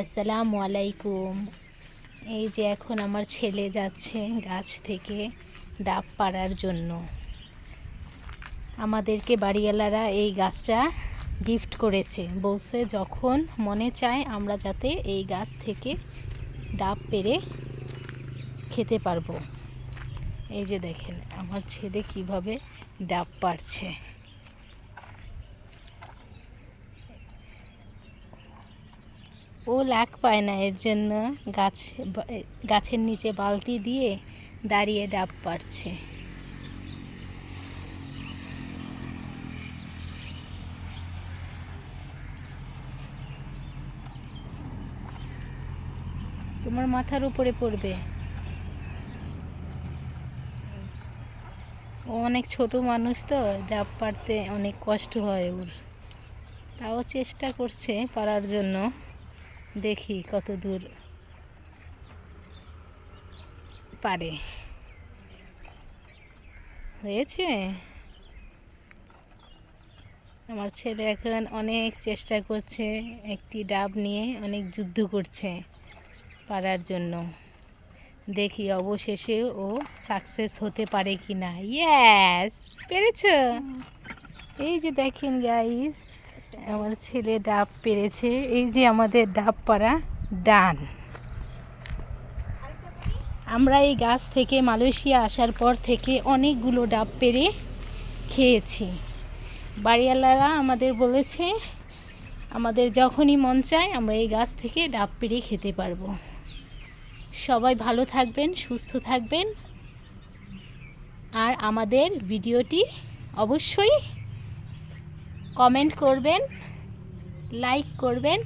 আসসালামু আলাইকুম। এই যে এখন আমার ছেলে যাচ্ছে গাছ থেকে ডাব পাড়ার জন্য। আমাদেরকে বাড়িওয়ালারা এই গাছটা গিফট করেছে, বলছে যখন মনে চায় আমরা যাতে এই গাছ থেকে ডাব পেড়ে খেতে পারবো। এই যে দেখেন আমার ছেলে কিভাবে ডাব পাড়ছে। ও লাগ পায় না, এর জন্য গাছের নিচে বালতি দিয়ে দাঁড়িয়ে ডাব পাড়ছে। তোমার মাথার উপরে পড়বে। ও অনেক ছোট মানুষ তো, ডাব পাড়তে অনেক কষ্ট হয় ওর, তাও চেষ্টা করছে পারার জন্য। দেখি কত দূর পারে। হয়েছে। আমার ছেলে এখন অনেক চেষ্টা করছে, একটি ডাব নিয়ে অনেক যুদ্ধ করছে পারার জন্য। দেখি অবশেষে ও সাকসেস হতে পারে কি না। ইয়েস, পেরেছো। এই যে দেখেন গাইস, আমার ছেলে ডাব পেরেছে। এই যে আমাদের ডাব পাড়া ডান। আমরা এই গাছ থেকে মালয়েশিয়া আসার পর থেকে অনেকগুলো ডাব পেড়ে খেয়েছি। বাড়িওয়ালারা আমাদের বলেছে আমাদের যখনই মন চায় আমরা এই গাছ থেকে ডাব পেড়ে খেতে পারবো। সবাই ভালো থাকবেন, সুস্থ থাকবেন, আর আমাদের ভিডিওটি অবশ্যই কমেন্ট করবেন, লাইক করবেন,